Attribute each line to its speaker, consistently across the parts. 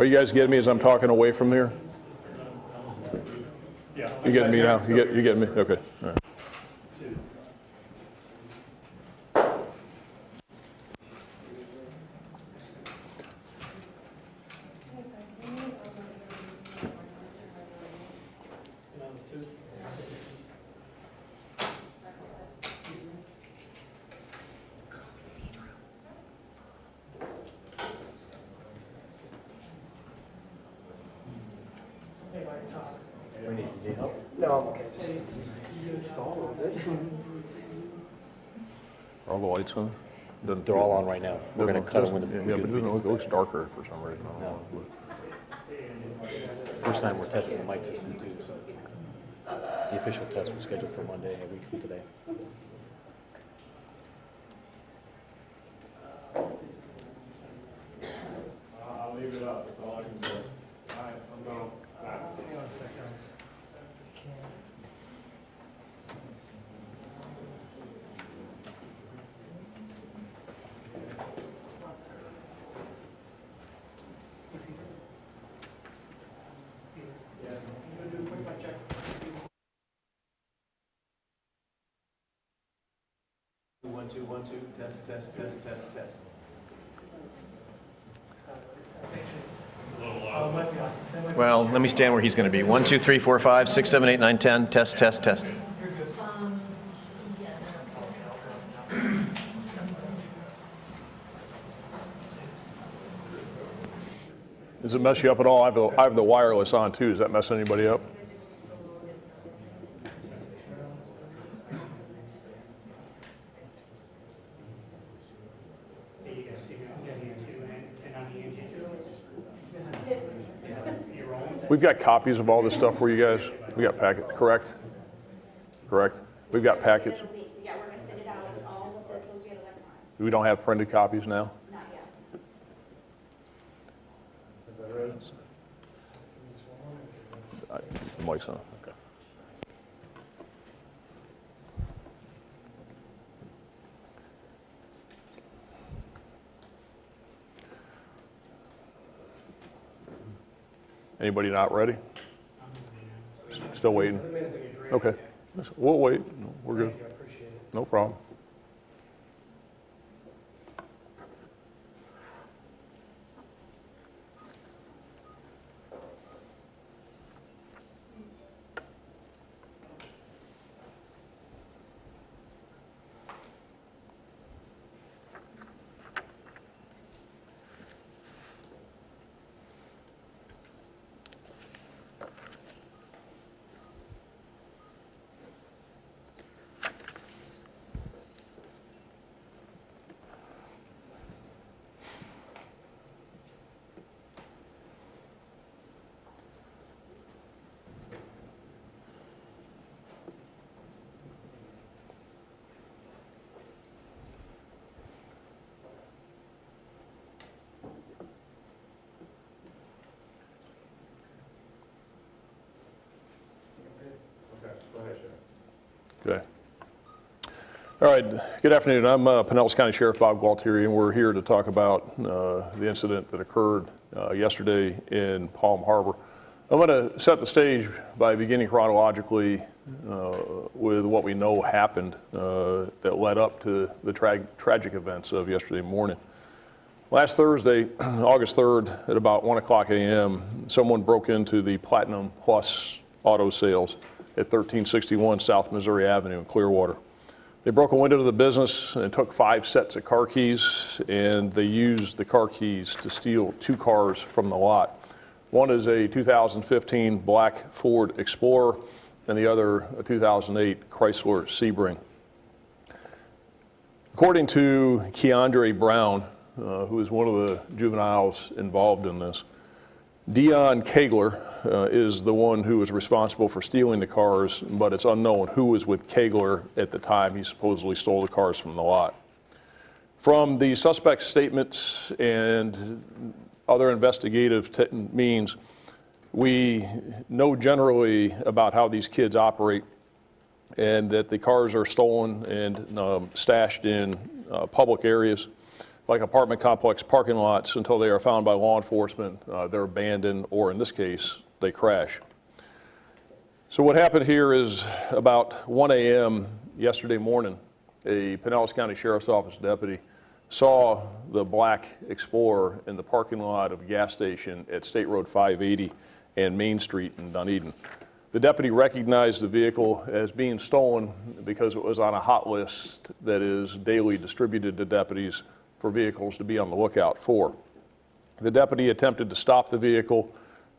Speaker 1: Are you guys getting me as I'm talking away from here?
Speaker 2: Yeah.
Speaker 1: You getting me now? You getting me? Okay. All right.
Speaker 3: No, I'm okay. Just stall a little bit.
Speaker 1: Are all the lights on?
Speaker 4: They're all on right now. We're going to cut them when
Speaker 1: Yeah, but it looks darker for some reason. I don't know.
Speaker 4: First time we're testing the mic system too. So the official test was scheduled for Monday, a week from today.
Speaker 2: I'll leave it up. That's all I can say. All right, I'm going.
Speaker 3: Hang on a second.
Speaker 2: One, two, one, two. Test, test, test, test, test.
Speaker 5: Well, let me stand where he's going to be. 1, 2, 3, 4, 5, 6, 7, 8, 9, 10. Test, test, test.
Speaker 1: Does it mess you up at all? I have the wireless on too. Does that mess anybody up? We've got copies of all this stuff for you guys. We got packets, correct? Correct. We've got packets.
Speaker 6: Yeah, we're going to send it out. All of this will be electronic.
Speaker 1: We don't have printed copies now?
Speaker 6: Not yet.
Speaker 1: The mic's on. Okay. Anybody not ready? Still waiting? Okay. We'll wait. We're good. No problem. Okay. All right. Good afternoon. I'm Pinellas County Sheriff Bob Gualtieri, and we're here to talk about the incident that occurred yesterday in Palm Harbor. I'm going to set the stage by beginning chronologically with what we know happened that led up to the tragic events of yesterday morning. Last Thursday, August 3rd, at about 1 o'clock a.m., someone broke into the Platinum Plus Auto Sales at 1361 South Missouri Avenue in Clearwater. They broke a window to the business and took 5 sets of car keys, and they used the car keys to steal 2 cars from the lot. One is a 2015 black Ford Explorer, and the other a 2008 Chrysler Sebring. According to Keondrae Brown, who is one of the juveniles involved in this, Deyon Kaigler is the one who was responsible for stealing the cars, but it's unknown who was with Kaigler at the time he supposedly stole the cars from the lot. From the suspect's statements and other investigative means, we know generally about how these kids operate, and that the cars are stolen and stashed in public areas. like apartment complex parking lots until they are found by law enforcement, they're abandoned, or in this case, they crash. So what happened here is about 1 a.m. yesterday morning, a Pinellas County Sheriff's Office deputy saw the black Explorer in the parking lot of a gas station at State Road 580 and Main Street in Dunedin. The deputy recognized the vehicle as being stolen because it was on a hot list that is daily distributed to deputies for vehicles to be on the lookout for. The deputy attempted to stop the vehicle,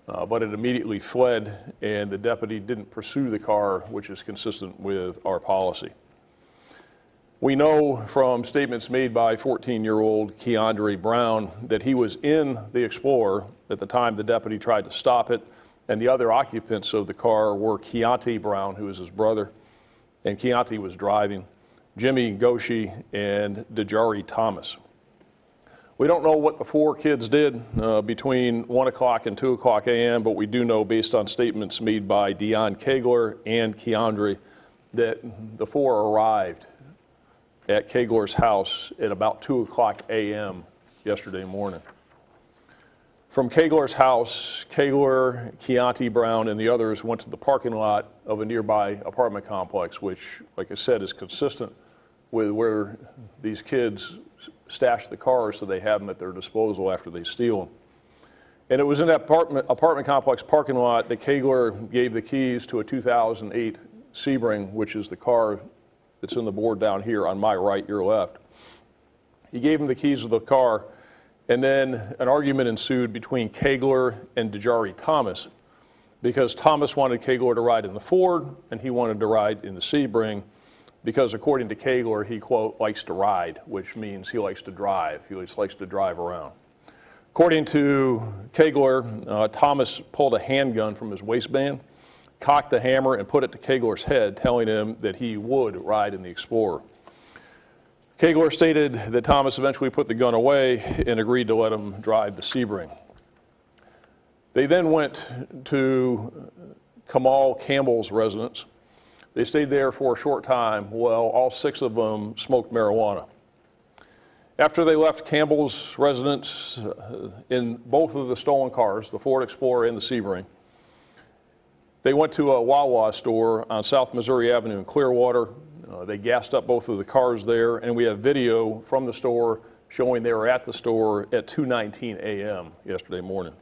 Speaker 1: but it immediately fled, and the deputy didn't pursue the car, which is consistent with our policy. We know from statements made by 14-year-old Keondrae Brown that he was in the Explorer at the time the deputy tried to stop it, and the other occupants of the car were Keontae Brown, who is his brother, and Keontae was driving, Jimmie, Goshey, and Dejarae Thomas. We don't know what the four kids did between 1 o'clock and 2 o'clock a.m., but we do know, based on statements made by Deyon, Kaigler, and Keondrae, that the four arrived at Kaigler's house at about 2 o'clock a.m. yesterday morning. From Kaigler's house, Kaigler, Keontae Brown, and the others went to the parking lot of a nearby apartment complex, which, like I said, is consistent with where these kids stash the cars so they have them at their disposal after they steal them. And it was in that apartment complex parking lot that Kaigler gave the keys to a 2008 Sebring, which is the car that's in the board down here on my right, your left. He gave him the keys of the car, and then an argument ensued between Kaigler and Dejarae Thomas, because Thomas wanted Kaigler to ride in the Ford and he wanted to ride in the Sebring, because according to Kaigler, he, quote, likes to ride, which means he likes to drive. He just likes to drive around. According to Kaigler, Thomas pulled a handgun from his waistband, cocked the hammer, and put it to Kaigler's head, telling him that he would ride in the Explorer. Kaigler stated that Thomas eventually put the gun away and agreed to let him drive the Sebring. They then went to Kamal Campbell's residence. They stayed there for a short time while all 6 of them smoked marijuana. After they left Campbell's residence in both of the stolen cars, the Ford Explorer and the Sebring, they went to a Wawa store on South Missouri Avenue in Clearwater. They gassed up both of the cars there, and we have video from the store showing they were at the store at 2:19 a.m. yesterday morning.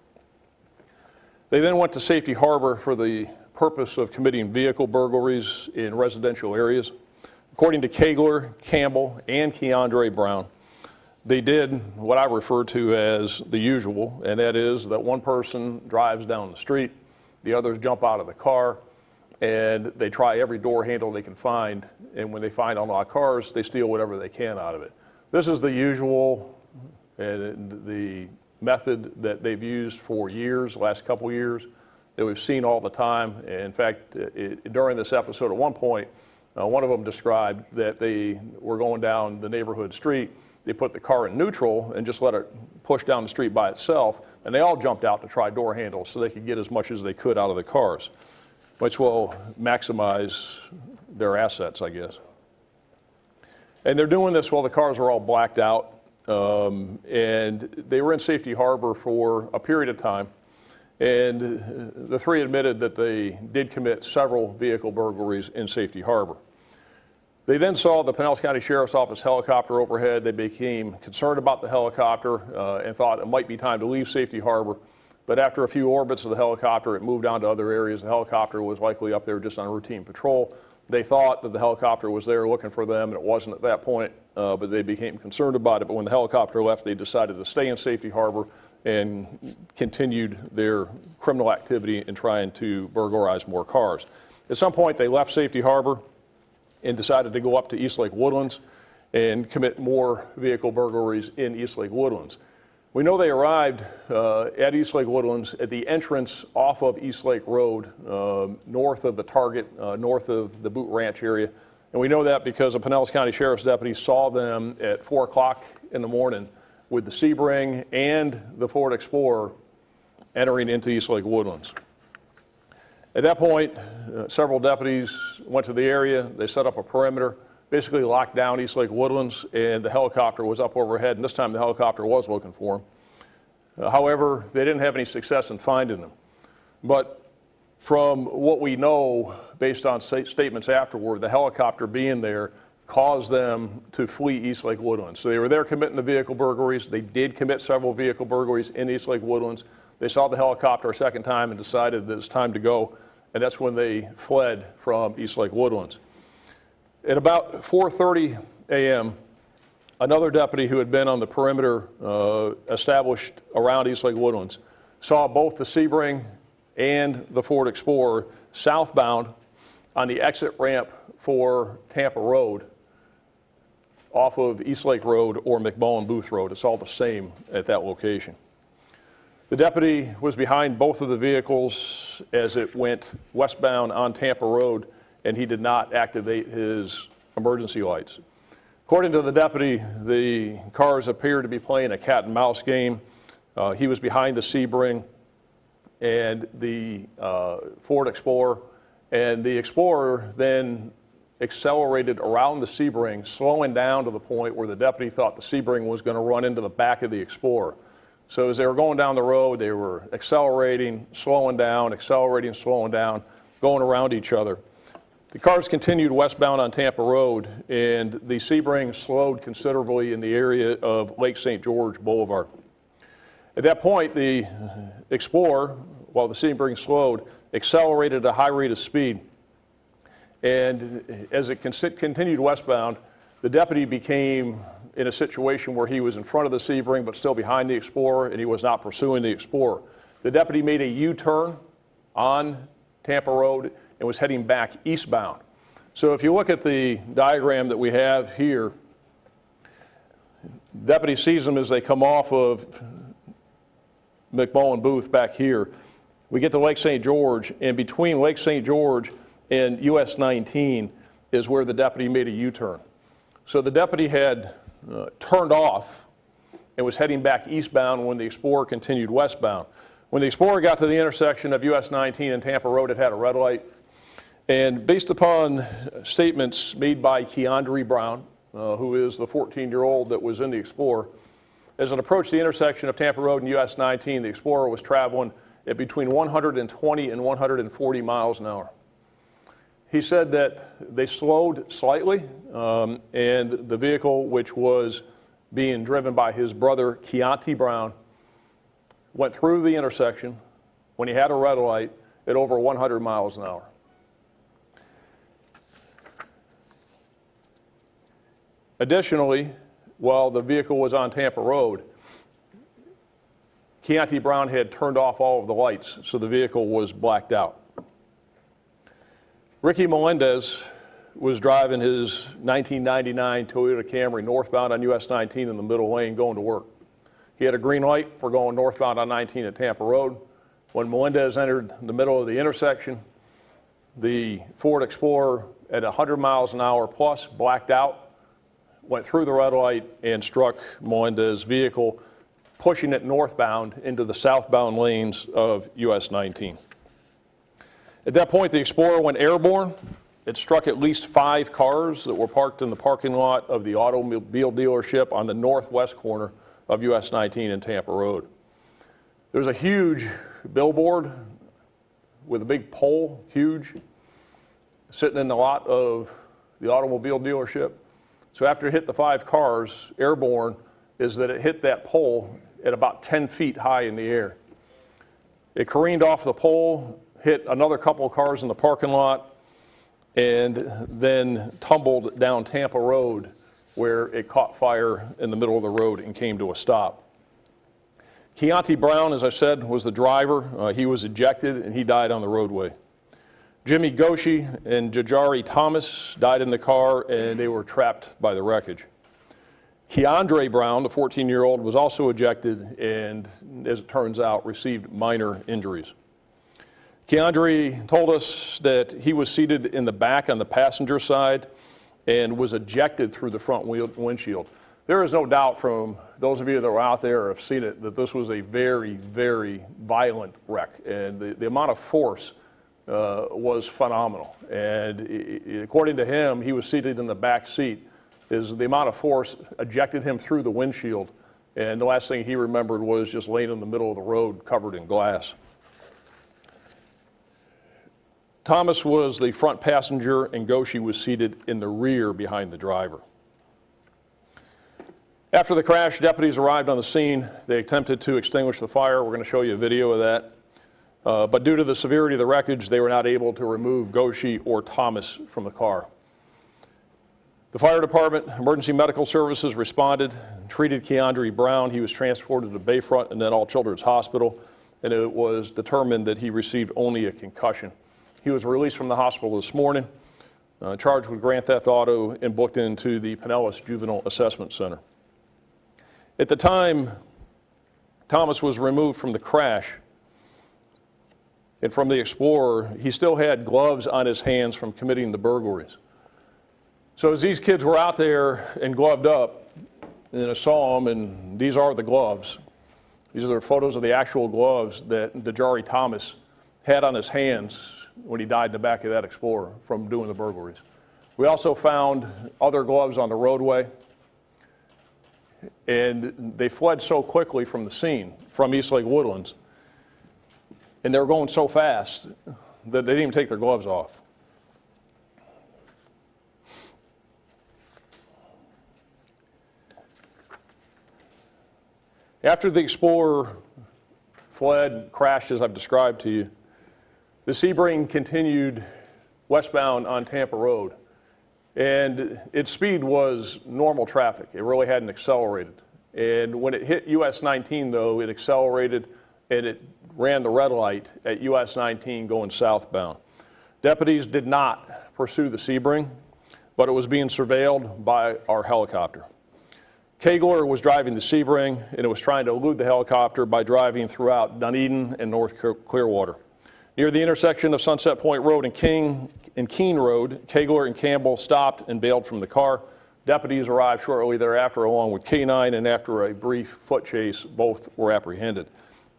Speaker 1: They then went to Safety Harbor for the purpose of committing vehicle burglaries in residential areas. According to Kaigler, Campbell, and Keondrae Brown, they did what I refer to as the usual, and that is that one person drives down the street, the others jump out of the car, and they try every door handle they can find, and when they find unlocked cars, they steal whatever they can out of it. This is the usual and the method that they've used for years, the last couple years, that we've seen all the time. In fact, during this episode, at one point, one of them described that they were going down the neighborhood street. They put the car in neutral and just let it push down the street by itself, and they all jumped out to try door handles so they could get as much as they could out of the cars, which will maximize their assets, I guess. And they're doing this while the cars are all blacked out, and they were in Safety Harbor for a period of time. And the 3 admitted that they did commit several vehicle burglaries in Safety Harbor. They then saw the Pinellas County Sheriff's Office helicopter overhead. They became concerned about the helicopter and thought it might be time to leave Safety Harbor. But after a few orbits of the helicopter, it moved on to other areas. The helicopter was likely up there just on routine patrol. They thought that the helicopter was there looking for them, and it wasn't at that point, but they became concerned about it. But when the helicopter left, they decided to stay in Safety Harbor and continued their criminal activity in trying to burglarize more cars. At some point, they left Safety Harbor and decided to go up to Eastlake Woodlands and commit more vehicle burglaries in Eastlake Woodlands. We know they arrived at Eastlake Woodlands at the entrance off of Eastlake Road, north of the Target, north of the Boot Ranch area. And we know that because a Pinellas County Sheriff's deputy saw them at 4 o'clock in the morning with the Sebring and the Ford Explorer entering into Eastlake Woodlands. At that point, several deputies went to the area. They set up a perimeter. basically locked down East Lake Woodlands, and the helicopter was up overhead, and this time the helicopter was looking for him. However, they didn't have any success in finding him. But from what we know, based on statements afterward, the helicopter being there caused them to flee East Lake Woodlands. So they were there committing the vehicle burglaries. They did commit several vehicle burglaries in East Lake Woodlands. They saw the helicopter a second time and decided that it's time to go, and that's when they fled from East Lake Woodlands. At about 4:30 a.m., another deputy who had been on the perimeter established around East Lake Woodlands saw both the Sebring and the Ford Explorer southbound on the exit ramp for Tampa Road off of East Lake Road or McMullen Booth Road. It's all the same at that location. The deputy was behind both of the vehicles as it went westbound on Tampa Road, and he did not activate his emergency lights. According to the deputy, the cars appeared to be playing a cat and mouse game. He was behind the Sebring and the Ford Explorer, and the Explorer then accelerated around the Sebring, slowing down to the point where the deputy thought the Sebring was going to run into the back of the Explorer. So as they were going down the road, they were accelerating, slowing down, going around each other. The cars continued westbound on Tampa Road, and the Sebring slowed considerably in the area of Lake St. George Boulevard. At that point, the Explorer, while the Sebring slowed, accelerated at a high rate of speed. And as it continued westbound, the deputy became in a situation where he was in front of the Sebring but still behind the Explorer, and he was not pursuing the Explorer. The deputy made a U-turn on Tampa Road and was heading back eastbound. So if you look at the diagram that we have here, deputy sees them as they come off of McMullen Booth back here. We get to Lake St. George, and between Lake St. George and US 19 is where the deputy made a U-turn. So the deputy had turned off and was heading back eastbound when the Explorer continued westbound. When the Explorer got to the intersection of US 19 and Tampa Road, it had a red light. And based upon statements made by Keondrae Brown, who is the 14-year-old that was in the Explorer, as it approached the intersection of Tampa Road and US 19, the Explorer was traveling at between 120 and 140 miles an hour. He said that they slowed slightly, and the vehicle, which was being driven by his brother, Keontae Brown, went through the intersection when he had a red light at over 100 miles an hour. Additionally, while the vehicle was on Tampa Road, Keontae Brown had turned off all of the lights, so the vehicle was blacked out. Ricky Melendez was driving his 1999 Toyota Camry northbound on US 19 in the middle lane going to work. He had a green light for going northbound on 19 at Tampa Road. When Melendez entered the middle of the intersection, the Ford Explorer at 100 miles an hour plus blacked out, went through the red light and struck Melendez's vehicle, pushing it northbound into the southbound lanes of US 19. At that point, the Explorer went airborne. It struck at least 5 cars that were parked in the parking lot of the automobile dealership on the northwest corner of US 19 and Tampa Road. There's a huge billboard with a big pole, huge, sitting in the lot of the automobile dealership. So after it hit the 5 cars, airborne is that it hit that pole at about 10 feet high in the air. It careened off the pole, hit another couple of cars in the parking lot, and then tumbled down Tampa Road where it caught fire in the middle of the road and came to a stop. Keontae Brown, as I said, was the driver. He was ejected and he died on the roadway. Jimmie Goshey and Dejarae Thomas died in the car and they were trapped by the wreckage. Keondrae Brown, the 14-year-old, was also ejected and, as it turns out, received minor injuries. Keondrae told us that he was seated in the back on the passenger side and was ejected through the front windshield. There is no doubt from those of you that were out there or have seen it that this was a very, very violent wreck. And the amount of force was phenomenal. And according to him, he was seated in the back seat. The amount of force ejected him through the windshield. And the last thing he remembered was just laying in the middle of the road covered in glass. Thomas was the front passenger and Goshey was seated in the rear behind the driver. After the crash, deputies arrived on the scene. They attempted to extinguish the fire. We're going to show you a video of that. But due to the severity of the wreckage, they were not able to remove Goshey or Thomas from the car. The fire department, emergency medical services responded, treated Keondrae Brown. He was transported to Bayfront and then All Children's Hospital, and it was determined that he received only a concussion. He was released from the hospital this morning, charged with grand theft auto, and booked into the Pinellas Juvenile Assessment Center. At the time Thomas was removed from the crash and from the Explorer, he still had gloves on his hands from committing the burglaries. So as these kids were out there and gloved up, and I saw them, and these are the gloves. These are photos of the actual gloves that Dejarae Thomas had on his hands when he died in the back of that Explorer from doing the burglaries. We also found other gloves on the roadway, and they fled so quickly from the scene, from Eastlake Woodlands, and they were going so fast that they didn't even take their gloves off. After the Explorer fled, crashed as I've described to you, the Sebring continued westbound on Tampa Road, and its speed was normal traffic. It really hadn't accelerated. And when it hit US 19, though, it accelerated and it ran the red light at US 19 going southbound. Deputies did not pursue the Sebring, but it was being surveilled by our helicopter. Kaigler was driving the Sebring, and it was trying to elude the helicopter by driving throughout Dunedin and North Clearwater. Near the intersection of Sunset Point Road and Keene Road, Kaigler and Campbell stopped and bailed from the car. Deputies arrived shortly thereafter along with K9, and after a brief foot chase, both were apprehended.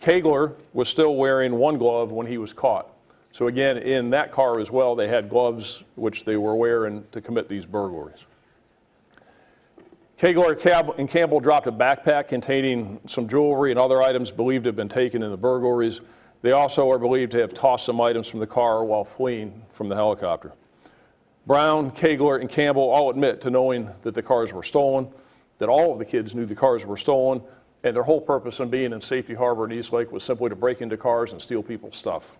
Speaker 1: Kaigler was still wearing one glove when he was caught. So again, in that car as well, they had gloves which they were wearing to commit these burglaries. Kaigler and Campbell dropped a backpack containing some jewelry and other items believed to have been taken in the burglaries. They also are believed to have tossed some items from the car while fleeing from the helicopter. Brown, Kaigler, and Campbell all admit to knowing that the cars were stolen, that all of the kids knew the cars were stolen, and their whole purpose in being in Safety Harbor in Eastlake was simply to break into cars and steal people's stuff.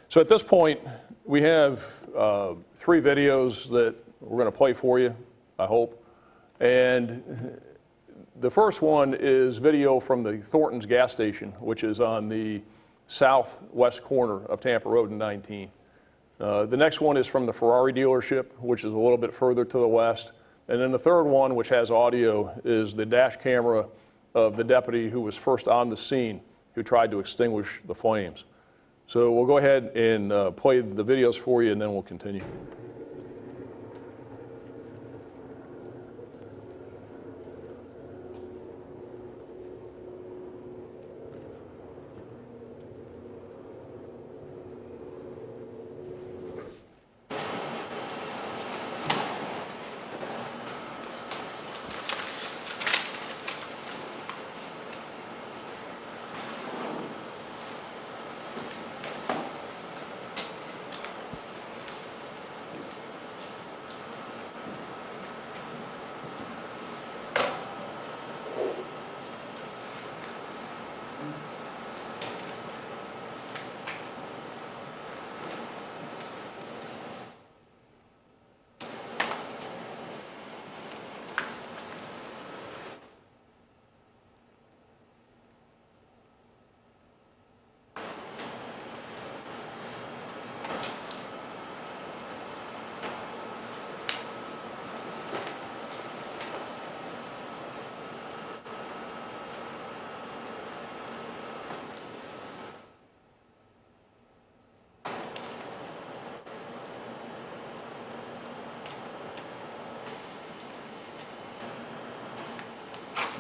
Speaker 1: So at this point, we have 3 videos that we're going to play for you, I hope. And the first one is video from the Thorntons Gas Station, which is on the southwest corner of Tampa Road and 19. The next one is from the Ferrari dealership, which is a little bit further to the west. And then the third one, which has audio, is the dash camera of the deputy who was first on the scene who tried to extinguish the flames. So we'll go ahead and play the videos for you, and then we'll continue.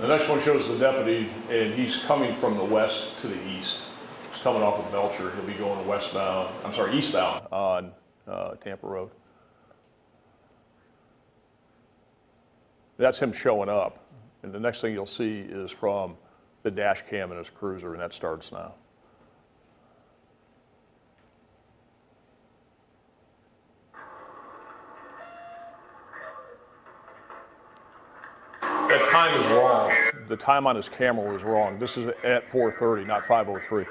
Speaker 1: The next one shows the deputy, and he's coming from the west to the east. He's coming off of Belcher. He'll be going eastbound on Tampa Road. That's him showing up. And the next thing you'll see is from the dash cam in his cruiser, and that starts now. That time is wrong. The time on his camera was wrong. This is at 4:30, not 5:03.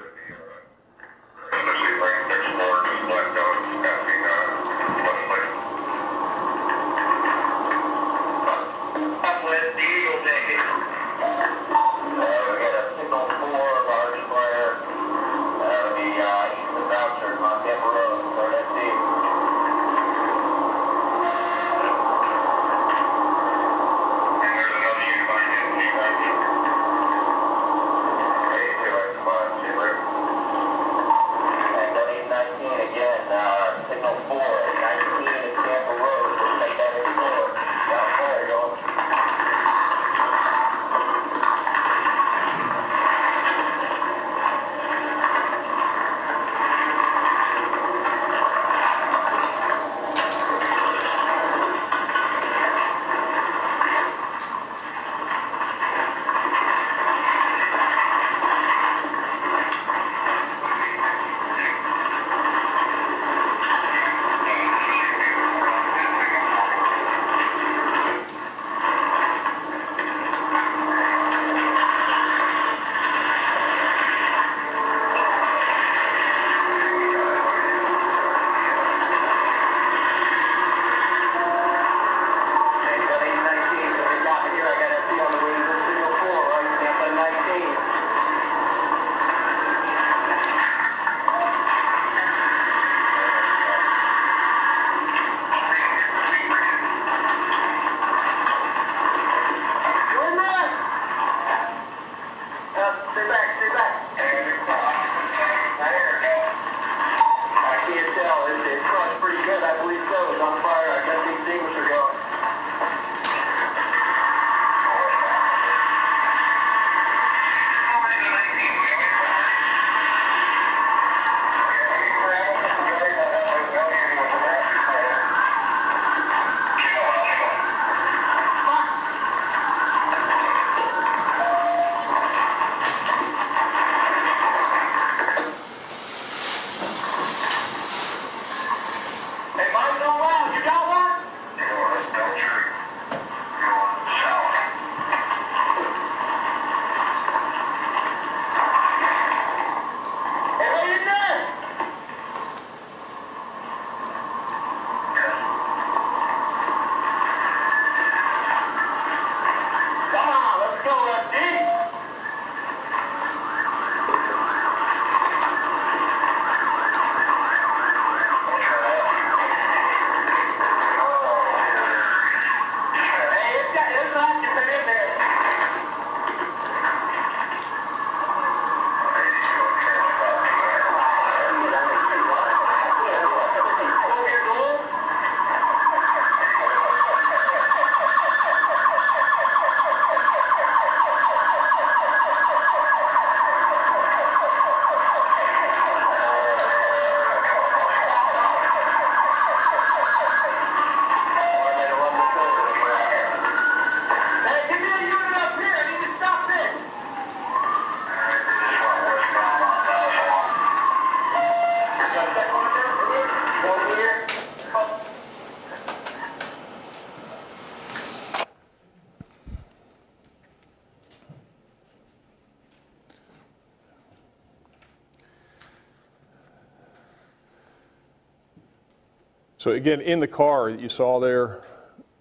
Speaker 1: So again, in the car that you saw there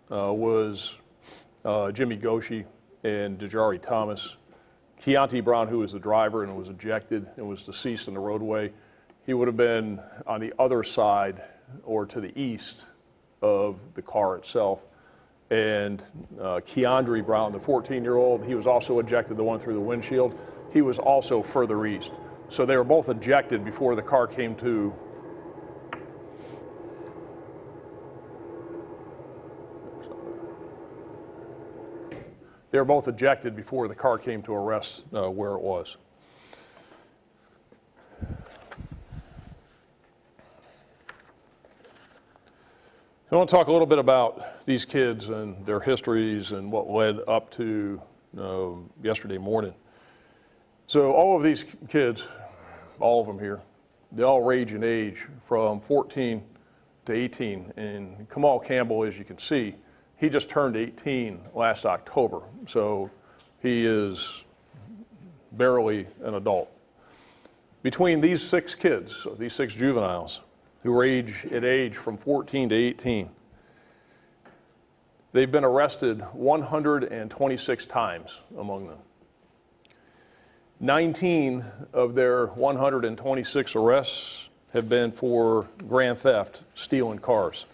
Speaker 1: was Jimmie Goshey and Dejarae Thomas. Keontae Brown, who was the driver and was ejected and was deceased in the roadway, he would have been on the other side or to the east of the car itself. And Keondrae Brown, the 14-year-old, he was also ejected, the one through the windshield. He was also further east. So they were both ejected before the car came to They were both ejected before the car came to a rest where it was. I want to talk a little bit about these kids and their histories and what led up to yesterday morning. So all of these kids, all of them here, they all range in age from 14 to 18. And Kamal Campbell, as you can see, he just turned 18 last October. So he is barely an adult. Between these 6 kids, these 6 juveniles, who range in age from 14 to 18, they've been arrested 126 times among them. 19 of their 126 arrests have been for grand theft, stealing cars.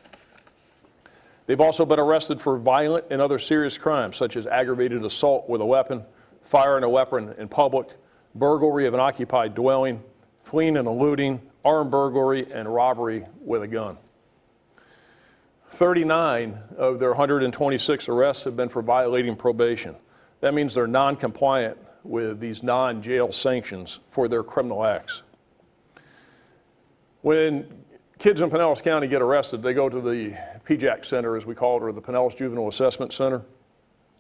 Speaker 1: They've also been arrested for violent and other serious crimes, such as aggravated assault with a weapon, firing a weapon in public, burglary of an occupied dwelling, fleeing and eluding, armed burglary, and robbery with a gun. 39 of their 126 arrests have been for violating probation. That means they're non-compliant with these non-jail sanctions for their criminal acts. When kids in Pinellas County get arrested, they go to the PJAC Center, as we call it, or the Pinellas Juvenile Assessment Center.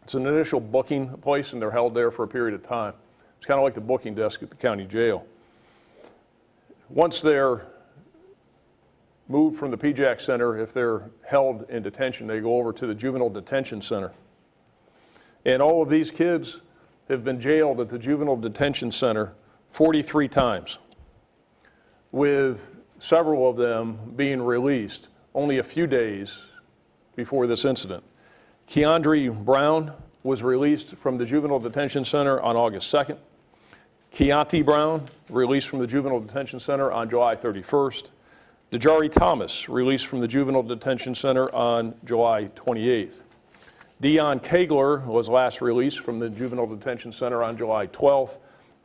Speaker 1: It's an initial booking place, and they're held there for a period of time. It's kind of like the booking desk at the county jail. Once they're moved from the PJAC Center, if they're held in detention, they go over to the Juvenile Detention Center. And all of these kids have been jailed at the Juvenile Detention Center 43 times, with several of them being released only a few days before this incident. Keondrae Brown was released from the Juvenile Detention Center on August 2nd. Keontae Brown, released from the Juvenile Detention Center on July 31st. Dejarae Thomas, released from the Juvenile Detention Center on July 28th. Deyon Kaigler was last released from the Juvenile Detention Center on July 12th.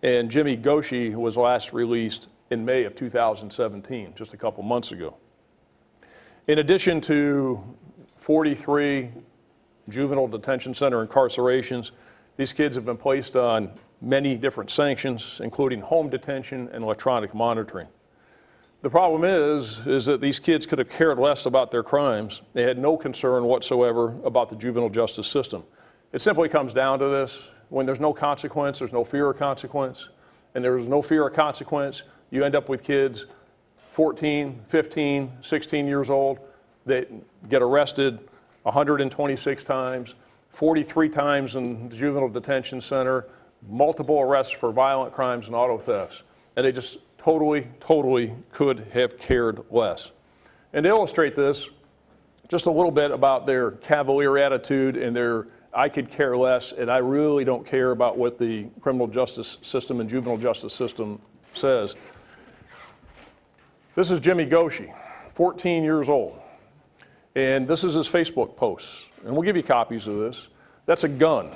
Speaker 1: And Jimmie Goshey was last released in May of 2017, just a couple months ago. In addition to 43 juvenile detention center incarcerations, these kids have been placed on many different sanctions, including home detention and electronic monitoring. The problem is that these kids could have cared less about their crimes. They had no concern whatsoever about the juvenile justice system. It simply comes down to this: when there's no consequence, there's no fear of consequence. And there's no fear of consequence, you end up with kids 14, 15, 16 years old that get arrested 126 times, 43 times in the juvenile detention center, multiple arrests for violent crimes and auto thefts. And they just totally could have cared less. And to illustrate this, just a little bit about their cavalier attitude and their I could care less, and I really don't care about what the criminal justice system and juvenile justice system says. This is Jimmie Goshey, 14 years old. And this is his Facebook posts. And we'll give you copies of this. That's a gun.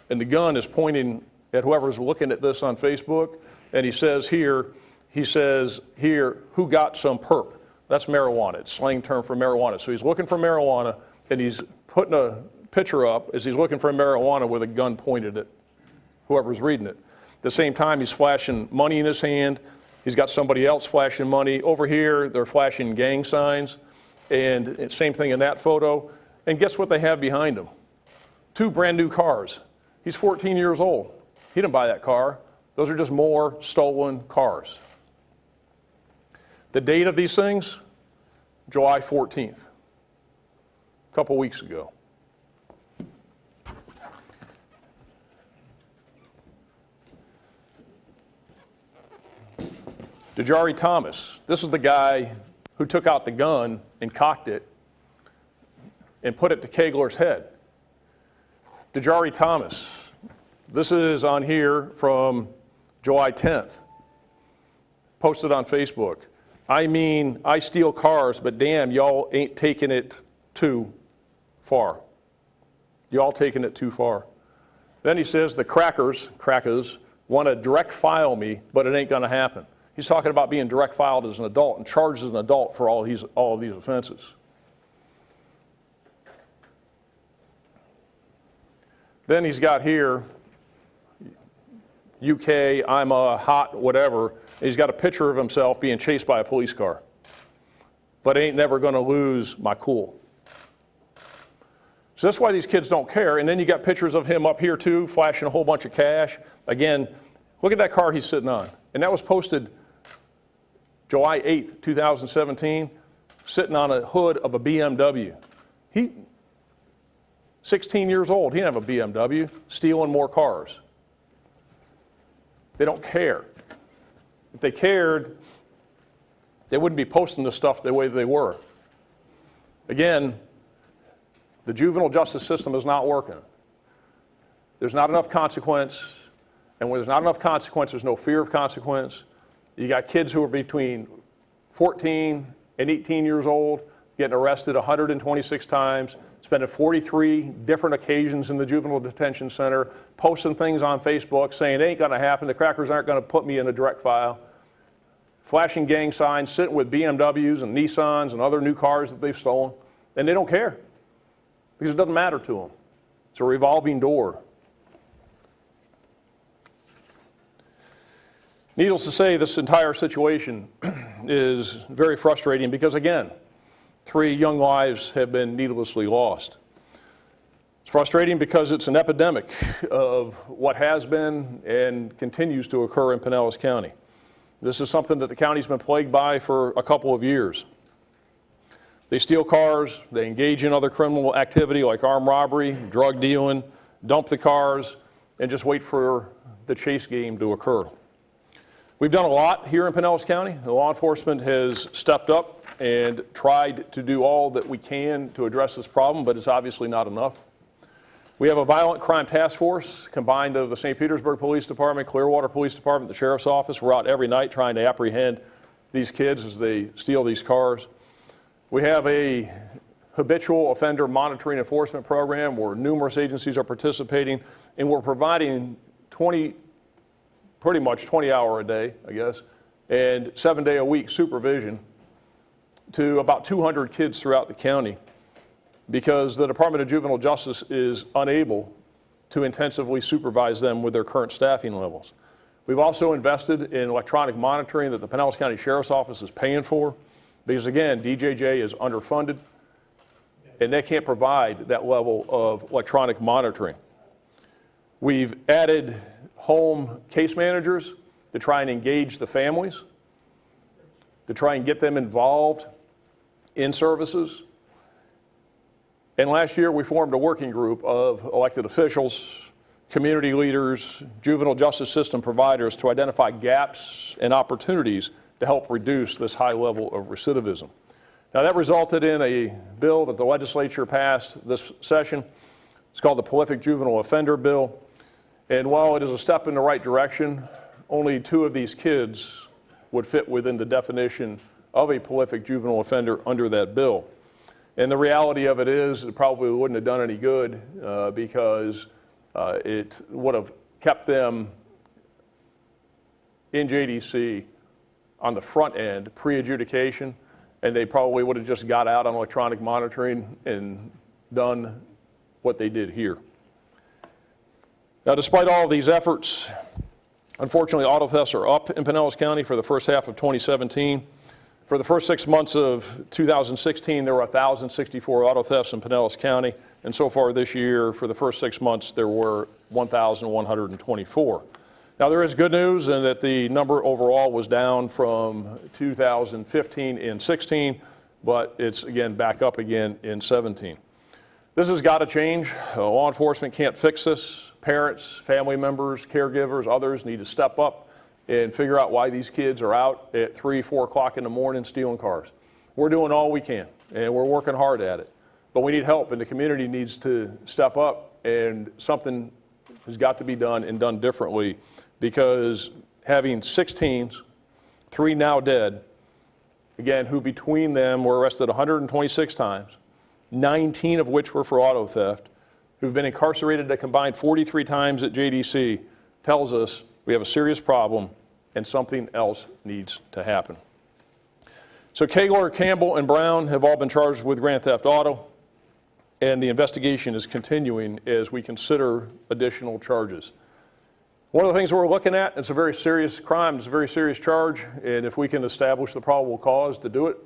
Speaker 1: And the gun is pointing at whoever's looking at this on Facebook. And he says here, who got some perp? That's marijuana. It's slang term for marijuana. So he's looking for marijuana, and he's putting a picture up as he's looking for marijuana with a gun pointed at whoever's reading it. At the same time, he's flashing money in his hand. He's got somebody else flashing money. Over here, they're flashing gang signs. And same thing in that photo. And guess what they have behind him? 2 brand new cars. He's 14 years old. He didn't buy that car. Those are just more stolen cars. The date of these things, July 14th, a couple weeks ago. Dejarae Thomas, this is the guy who took out the gun and cocked it and put it to Kaigler's head. Dejarae Thomas, this is on here from July 10th, posted on Facebook. I mean, I steal cars, but damn, y'all ain't taking it too far. Y'all taking it too far. Then he says the crackers want to direct file me, but it ain't gonna happen. He's talking about being direct filed as an adult and charged as an adult for all of these offenses. Then he's got here, UK, I'm a hot whatever. He's got a picture of himself being chased by a police car. But ain't never gonna lose my cool. So that's why these kids don't care. And then you got pictures of him up here too, flashing a whole bunch of cash. Again, look at that car he's sitting on. And that was posted July 8th, 2017, sitting on a hood of a BMW. 16 years old, he didn't have a BMW, stealing more cars. They don't care. If they cared, they wouldn't be posting this stuff the way they were. Again, the juvenile justice system is not working. There's not enough consequence, and when there's not enough consequence, there's no fear of consequence. You got kids who are between 14 and 18 years old getting arrested 126 times, spending 43 different occasions in the juvenile detention center, posting things on Facebook saying it ain't gonna happen, the crackers aren't gonna put me in a direct file, flashing gang signs, sitting with BMWs and Nissans and other new cars that they've stolen, and they don't care because it doesn't matter to them. It's a revolving door. Needless to say, this entire situation is very frustrating because, again, 3 young lives have been needlessly lost. It's frustrating because it's an epidemic of what has been and continues to occur in Pinellas County. This is something that the county's been plagued by for a couple of years. They steal cars, they engage in other criminal activity like armed robbery, drug dealing, dump the cars, and just wait for the chase game to occur. We've done a lot here in Pinellas County. The law enforcement has stepped up and tried to do all that we can to address this problem, but it's obviously not enough. We have a violent crime task force combined of the St. Petersburg Police Department, Clearwater Police Department, the Sheriff's Office. We're out every night trying to apprehend these kids as they steal these cars. We have a habitual offender monitoring enforcement program where numerous agencies are participating, and we're providing pretty much 20-hour a day, I guess, and 7-day-a-week supervision to about 200 kids throughout the county because the Department of Juvenile Justice is unable to intensively supervise them with their current staffing levels. We've also invested in electronic monitoring that the Pinellas County Sheriff's Office is paying for because, again, DJJ is underfunded and they can't provide that level of electronic monitoring. We've added home case managers to try and engage the families, to try and get them involved in services. And last year we formed a working group of elected officials, community leaders, juvenile justice system providers to identify gaps and opportunities to help reduce this high level of recidivism. Now that resulted in a bill that the legislature passed this session. It's called the Prolific Juvenile Offender Bill. And while it is a step in the right direction, only 2 of these kids would fit within the definition of a prolific juvenile offender under that bill. And the reality of it is it probably wouldn't have done any good because it would have kept them in JDC on the front end, pre-adjudication, and they probably would have just got out on electronic monitoring and done what they did here. Now, despite all of these efforts, unfortunately, auto thefts are up in Pinellas County for the first half of 2017. For the first 6 months of 2016, there were 1,064 auto thefts in Pinellas County, and so far this year, for the first 6 months, there were 1,124. Now, there is good news in that the number overall was down from 2015 and 16, but it's again back up again in 17. This has got to change. Law enforcement can't fix this. Parents, family members, caregivers, others need to step up and figure out why these kids are out at 3, 4 o'clock in the morning stealing cars. We're doing all we can, and we're working hard at it. But we need help, and the community needs to step up, and something has got to be done and done differently because having 6 teens, 3 now dead, again, who between them were arrested 126 times, 19 of which were for auto theft, who've been incarcerated a combined 43 times at JDC, tells us we have a serious problem and something else needs to happen. So Kaigler, Campbell, and Brown have all been charged with grand theft auto, and the investigation is continuing as we consider additional charges. One of the things we're looking at, it's a very serious crime, it's a very serious charge, and if we can establish the probable cause to do it,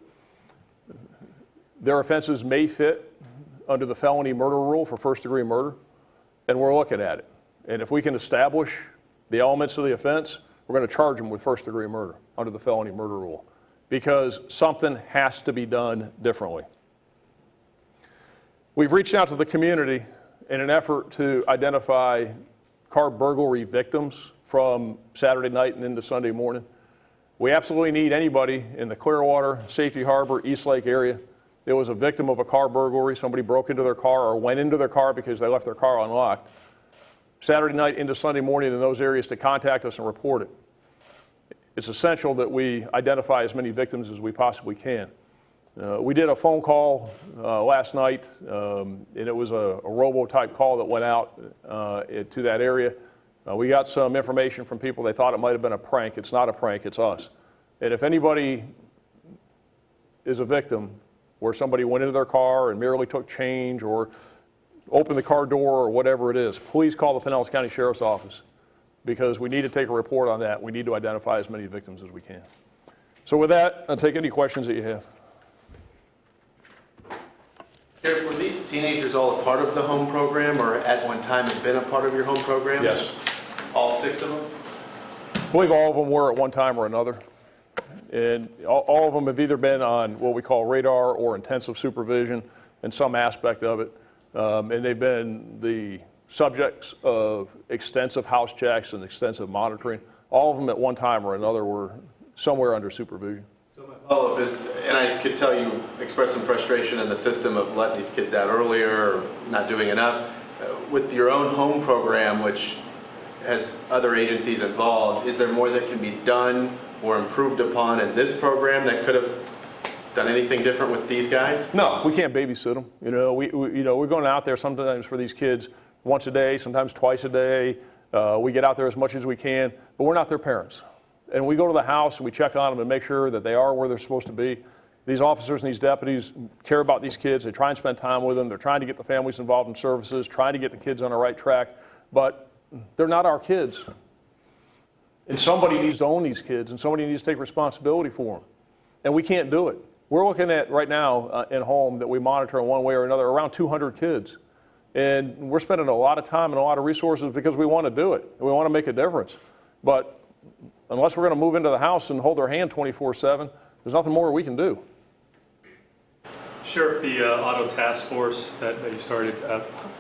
Speaker 1: their offenses may fit under the felony murder rule for first-degree murder, and we're looking at it. And if we can establish the elements of the offense, we're going to charge them with first-degree murder under the felony murder rule, because something has to be done differently. We've reached out to the community in an effort to identify car burglary victims from Saturday night and into Sunday morning. We absolutely need anybody in the Clearwater, Safety Harbor, East Lake area that was a victim of a car burglary. Somebody broke into their car or went into their car because they left their car unlocked. Saturday night into Sunday morning in those areas to contact us and report it. It's essential that we identify as many victims as we possibly can. We did a phone call last night, and it was a robo-type call that went out to that area. We got some information from people. They thought it might have been a prank. It's not a prank, it's us. And if anybody is a victim where somebody went into their car and merely took change or opened the car door or whatever it is, please call the Pinellas County Sheriff's Office, because we need to take a report on that. We need to identify as many victims as we can. So with that, I'll take any questions that you have.
Speaker 7: Sheriff, were these teenagers all a part of the home program, or at one time had been a part of your home program?
Speaker 1: Yes.
Speaker 7: All 6 of them?
Speaker 1: I believe all of them were at one time or another. And all of them have either been on what we call radar or intensive supervision in some aspect of it. And they've been the subjects of extensive house checks and extensive monitoring. All of them at one time or another were somewhere under supervision.
Speaker 7: So my follow-up is, and I could tell you expressed some frustration in the system of letting these kids out earlier or not doing enough. With your own home program, which has other agencies involved, is there more that can be done or improved upon in this program that could have done anything different with these guys?
Speaker 1: No, we can't babysit them. We're going out there sometimes for these kids once a day, sometimes twice a day. We get out there as much as we can, but we're not their parents. And we go to the house and we check on them and make sure that they are where they're supposed to be. These officers and these deputies care about these kids. They try and spend time with them. They're trying to get the families involved in services, trying to get the kids on the right track, but they're not our kids. And somebody needs to own these kids, and somebody needs to take responsibility for them. And we can't do it. We're looking at right now in home that we monitor in one way or another around 200 kids. And we're spending a lot of time and a lot of resources because we want to do it. And we want to make a difference. But unless we're going to move into the house and hold their hand 24/7, there's nothing more we can do.
Speaker 2: Sheriff, the auto task force that you started,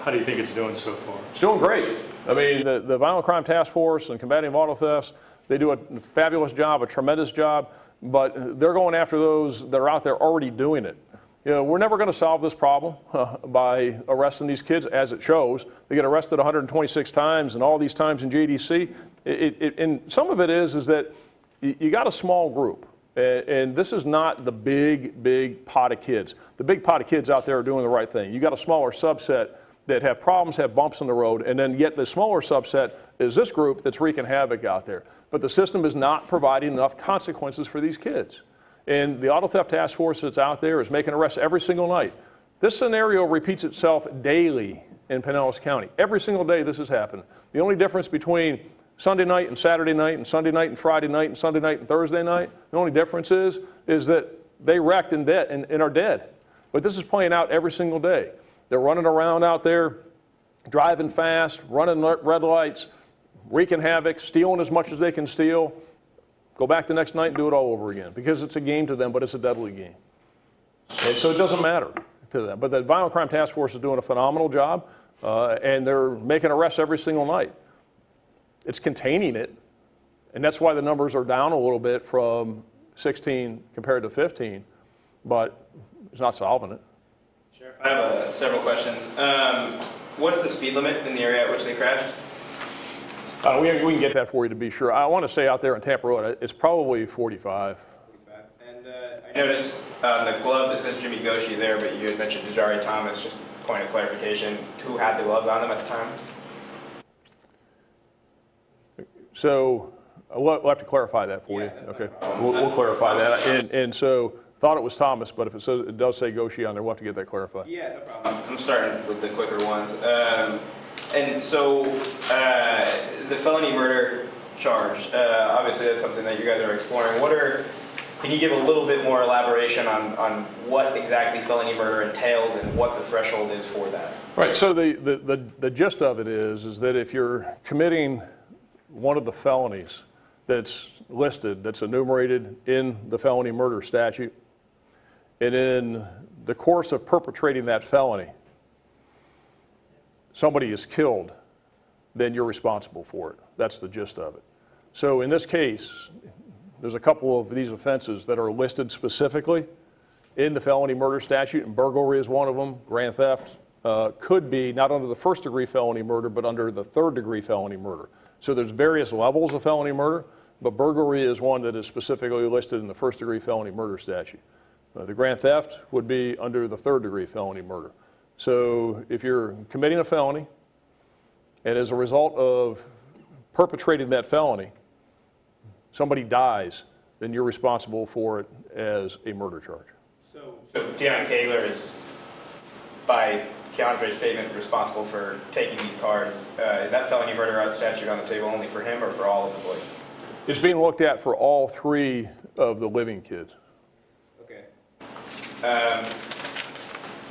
Speaker 2: how do you think it's doing so far?
Speaker 1: It's doing great. I mean, the Violent Crime Task Force and combating auto thefts, they do a fabulous job, a tremendous job, but they're going after those that are out there already doing it. We're never going to solve this problem by arresting these kids, as it shows. They get arrested 126 times, and all these times in JDC. And some of it is that you got a small group. And this is not the big pot of kids. The big pot of kids out there are doing the right thing. You got a smaller subset that have problems, have bumps in the road, and then yet the smaller subset is this group that's wreaking havoc out there. But the system is not providing enough consequences for these kids. And the Auto Theft Task Force that's out there is making arrests every single night. This scenario repeats itself daily in Pinellas County. Every single day this has happened. The only difference between Sunday night and Saturday night and Sunday night and Friday night and Sunday night and Thursday night, the only difference is that they wrecked and are dead. But this is playing out every single day. They're running around out there, driving fast, running red lights, wreaking havoc, stealing as much as they can steal, go back the next night and do it all over again, because it's a game to them, but it's a deadly game. And so it doesn't matter to them. But the Violent Crime Task Force is doing a phenomenal job, and they're making arrests every single night. It's containing it, and that's why the numbers are down a little bit from 16 compared to 15, but it's not solving it.
Speaker 8: Sheriff, I have several questions. What's the speed limit in the area at which they crashed?
Speaker 1: We can get that for you to be sure. I want to say out there on Tampa Road, it's probably 45.
Speaker 8: And I noticed on the glove it says Jimmie Goshey there, but you had mentioned Dejarae Thomas. Just point of clarification, who had the gloves on them at the time?
Speaker 1: So we'll have to clarify that for you. Okay, we'll clarify that. And so thought it was Thomas, but if it does say Goshey on there, we'll have to get that clarified.
Speaker 8: Yeah, no problem. I'm starting with the quicker ones. And so the felony murder charge, obviously that's something that you guys are exploring. What are Can you give a little bit more elaboration on what exactly felony murder entails and what the threshold is for that?
Speaker 1: Right, so the gist of it is that if you're committing one of the felonies that's listed, that's enumerated in the felony murder statute, and in the course of perpetrating that felony, somebody is killed, then you're responsible for it. That's the gist of it. So in this case, there's a couple of these offenses that are listed specifically in the felony murder statute, and burglary is one of them. Grand theft could be not under the first-degree felony murder, but under the third-degree felony murder. So there's various levels of felony murder, but burglary is one that is specifically listed in the first-degree felony murder statute. The grand theft would be under the third-degree felony murder. So if you're committing a felony, and as a result of perpetrating that felony, somebody dies, then you're responsible for it as a murder charge.
Speaker 8: So Deyon Kaigler is, by Keondrae's statement, responsible for taking these cars. Is that felony murder statute on the table only for him or for all of the boys?
Speaker 1: It's being looked at for all three of the living kids.
Speaker 8: Okay.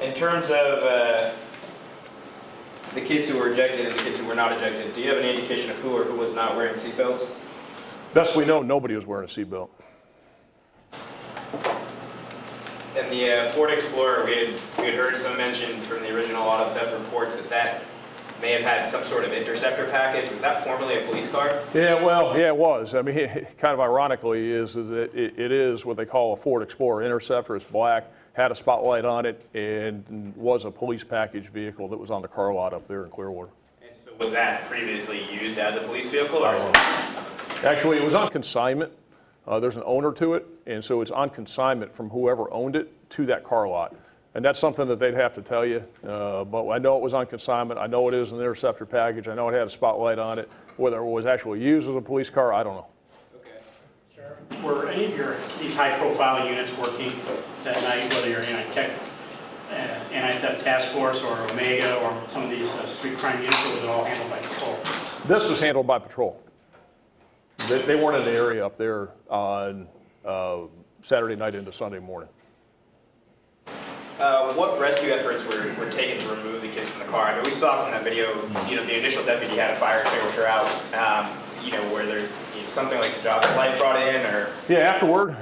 Speaker 8: In terms of the kids who were ejected and the kids who were not ejected, do you have any indication of who or who was not wearing seatbelts?
Speaker 1: Best we know, nobody was wearing a seatbelt.
Speaker 8: And the Ford Explorer, we had heard some mention from the original auto theft reports that may have had some sort of interceptor package. Was that formerly a police car?
Speaker 1: Yeah, well, yeah, it was. I mean, kind of ironically is that it is what they call a Ford Explorer Interceptor. It's black, had a spotlight on it, and was a police package vehicle that was on the car lot up there in Clearwater.
Speaker 8: And so was that previously used as a police vehicle? Or
Speaker 1: Actually, it was on consignment. There's an owner to it, and so it's on consignment from whoever owned it to that car lot. And that's something that they'd have to tell you, but I know it was on consignment. I know it is an interceptor package. I know it had a spotlight on it. Whether it was actually used as a police car, I don't know.
Speaker 8: Okay.
Speaker 9: Sheriff, were any of these high-profile units working that night, whether you're anti-theft task force or Omega or some of these street crime units, or was it all handled by patrol?
Speaker 1: This was handled by patrol. They weren't in the area up there on Saturday night into Sunday morning.
Speaker 8: What rescue efforts were taken to remove the kids from the car? I mean, we saw from that video, the initial deputy had a fire extinguisher out, where there's something like the job light brought in, or? Yeah, afterward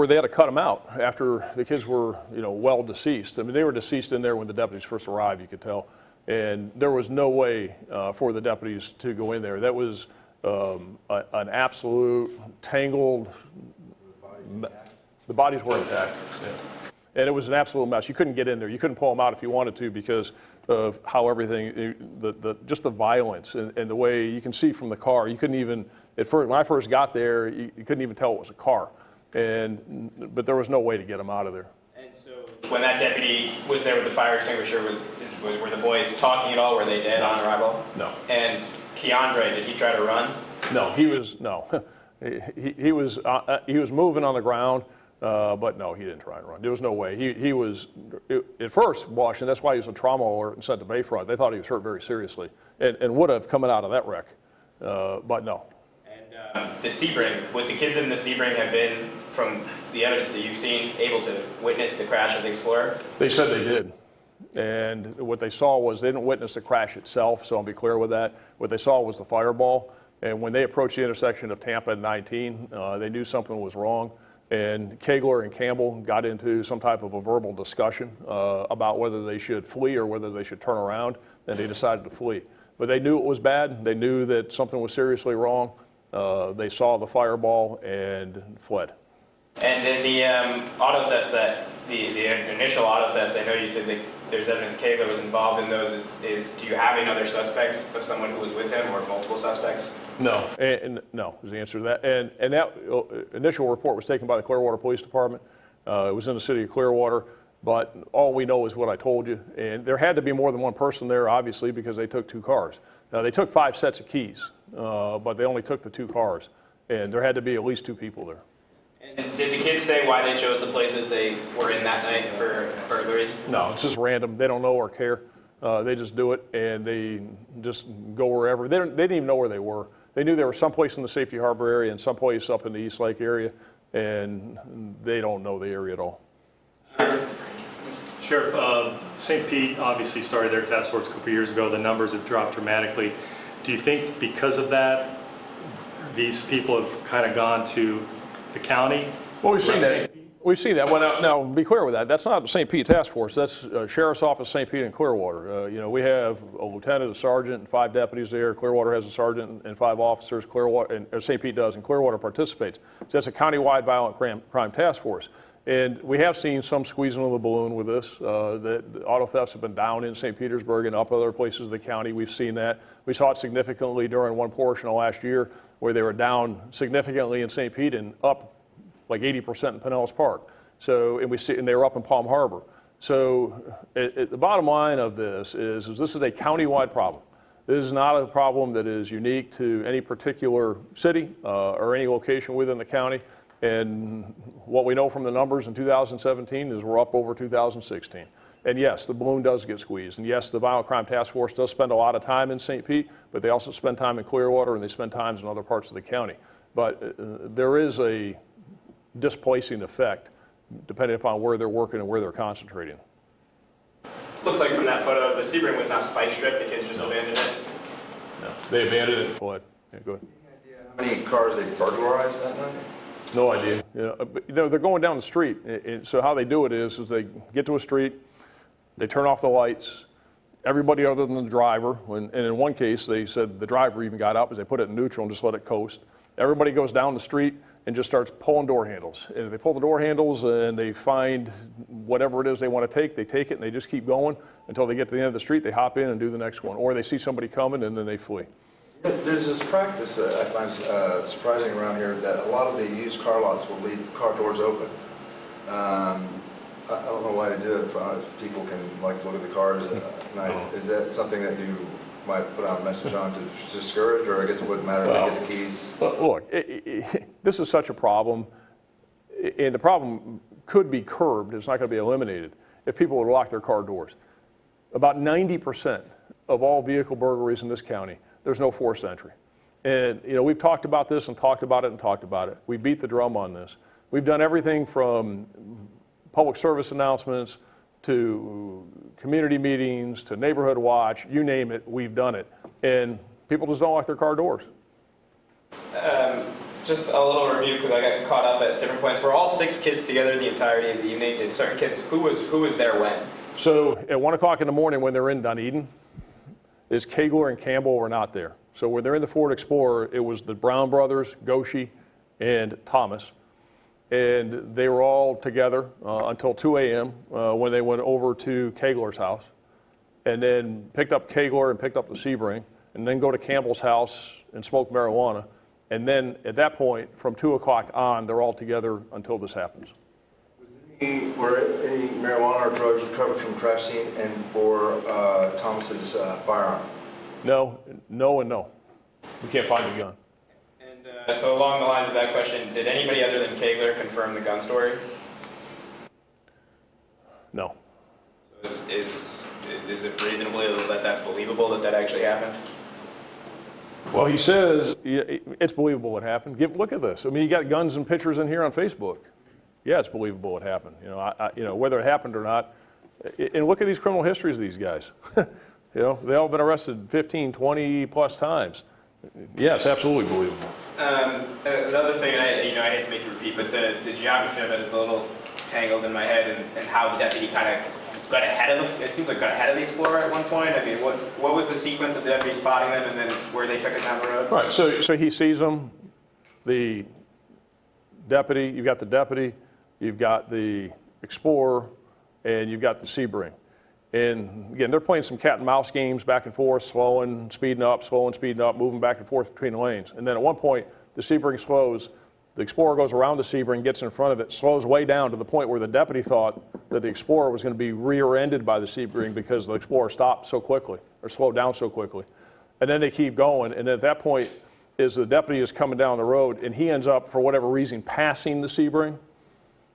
Speaker 8: they had to cut them out after the kids were, well deceased. I mean, they were deceased in there when the deputies first arrived, you could tell, and there was no way for the deputies to go in there. That was an absolute tangled. The bodies were intact. Yeah. And it was an absolute mess. You couldn't get in there. You couldn't pull them out if you wanted to because of how everything, just the violence and the way you can see from the car. You couldn't even, at first, when I first got there, you couldn't even tell it was a car. But there was no way to get them out of there. And so when that deputy was there with the fire extinguisher, were the boys talking at all? Were they dead on arrival? No. And Keondrae, did he try to run? No, he was moving on the ground. But no, he didn't try and run. There was no way. He was, at first, Washington, that's why he was in trauma alert and sent to Bayfront. They thought he was hurt very seriously and would have coming out of that wreck, but no. And the Sebring, would the kids in the Sebring have been, from the evidence that you've seen, able to witness the crash of the Explorer? They said they did. And what they saw was, they didn't witness the crash itself, so I'll be clear with that. What they saw was the fireball. And when they approached the intersection of Tampa and 19, they knew something was wrong. And Kaigler and Campbell got into some type of a verbal discussion about whether they should flee or whether they should turn around, and they decided to flee. But they knew it was bad. They knew that something was seriously wrong. They saw the fireball and fled. And then the auto thefts, the initial auto thefts, I know you said that there's evidence Kaigler was involved in those. Do you have another suspect of someone who was with him or multiple suspects? No, no is the answer to that. And that initial report was taken by the Clearwater Police Department. It was in the city of Clearwater, but all we know is what I told you. And there had to be more than one person there, obviously, because they took 2 cars. Now, they took 5 sets of keys, but they only took the 2 cars. And there had to be at least 2 people there. And did the kids say why they chose the places they were in that night for burglaries? No, it's just random. They don't know or care. They just do it, and they just go wherever. They didn't even know where they were. They knew they were someplace in the Safety Harbor area and someplace up in the East Lake area, and they don't know the area at all.
Speaker 2: Sheriff, St. Pete obviously started their task force a couple years ago. The numbers have dropped dramatically. Do you think because of that, these people have kind of gone to the county?
Speaker 8: Well, we've seen that. We've seen that. Well, now, be clear with that. That's not the St. Pete Task Force. That's Sheriff's Office, St. Pete, and Clearwater. You know, we have a lieutenant, a sergeant, and 5 deputies there. Clearwater has a sergeant and 5 officers. Clearwater, and St. Pete does, and Clearwater participates. So that's a countywide violent crime task force. And we have seen some squeezing of the balloon with this. That auto thefts have been down in St. Petersburg and up other places of the county. We've seen that. We saw it significantly during one portion of last year where they were down significantly in St. Pete and up like 80% in Pinellas Park. So, and they were up in Palm Harbor. So the bottom line of this is this is a countywide problem. This is not a problem that is unique to any particular city or any location within the county. And what we know from the numbers in 2017 is we're up over 2016. And yes, the balloon does get squeezed. And yes, the Violent Crime Task Force does spend a lot of time in St. Pete, but they also spend time in Clearwater and they spend time in other parts of the county. But there is a displacing effect depending upon where they're working and where they're concentrating.
Speaker 10: Looks like from that photo, the Sebring was not spike stripped, the kids just abandoned it.
Speaker 8: No, they abandoned it and fled. Yeah, go ahead.
Speaker 11: How many cars they burglarized that night?
Speaker 8: No idea. But, they're going down the street. So how they do it is they get to a street, they turn off the lights, everybody other than the driver, and in one case they said the driver even got up as they put it in neutral and just let it coast. Everybody goes down the street and just starts pulling door handles. And if they pull the door handles and they find whatever it is they want to take, they take it and they just keep going until they get to the end of the street, they hop in and do the next one. Or they see somebody coming and then they flee.
Speaker 11: There's this practice that I find surprising around here that a lot of the used car lots will leave car doors open. I don't know why they do it, if people can like look at the cars at night. Is that something that you might put out a message on to discourage, or I guess it wouldn't matter if they get the keys?
Speaker 8: Look, this is such a problem, and the problem could be curbed. It's not going to be eliminated if people would lock their car doors. About 90% of all vehicle burglaries in this county, there's no forced entry. And we've talked about this and talked about it and talked about it. We beat the drum on this. We've done everything from public service announcements to community meetings to neighborhood watch, you name it, we've done it. And people just don't lock their car doors.
Speaker 10: Just a little review because I got caught up at different points. Were all 6 kids together the entirety of the evening? Did certain kids, who was there when?
Speaker 8: So at 1 o'clock in the morning when they're in Dunedin, is Kaigler and Campbell were not there. So when they're in the Ford Explorer, it was the Brown brothers, Goshey and Thomas. And they were all together until 2 a.m. When they went over to Kaigler's house and then picked up Kaigler and picked up the Sebring and then go to Campbell's house and smoke marijuana. And then at that point, from 2 o'clock on, they're all together until this happens.
Speaker 11: Were any marijuana or drugs recovered from the crash scene or Thomas's firearm?
Speaker 8: No, and no. We can't find the gun.
Speaker 10: And so along the lines of that question, did anybody other than Kaigler confirm the gun story?
Speaker 8: No.
Speaker 10: So is it reasonably that that's believable that actually happened?
Speaker 8: Well, he says it's believable it happened. Look at this. I mean, you got guns and pictures in here on Facebook. Yeah, it's believable it happened. Whether it happened or not. And look at these criminal histories of these guys. They all been arrested 15, 20 plus times. Yeah, it's absolutely believable.
Speaker 10: Another thing, I hate to make you repeat, but the geography of it is a little tangled in my head, and how the deputy kind of got ahead of it seems like got ahead of the Explorer at one point. I mean, what was the sequence of the deputy spotting them and then where they took it down the road?
Speaker 8: Right. So he sees them. The deputy. You've got the deputy. You've got the Explorer, and you've got the Sebring. And again, they're playing some cat and mouse games back and forth, slowing, speeding up, moving back and forth between the lanes. And then at one point, the Sebring slows. The Explorer goes around the Sebring, gets in front of it, slows way down to the point where the deputy thought that the Explorer was going to be rear-ended by the Sebring because the Explorer stopped so quickly, or slowed down so quickly. And then they keep going, and at that point, the deputy is coming down the road, and he ends up, for whatever reason, passing the Sebring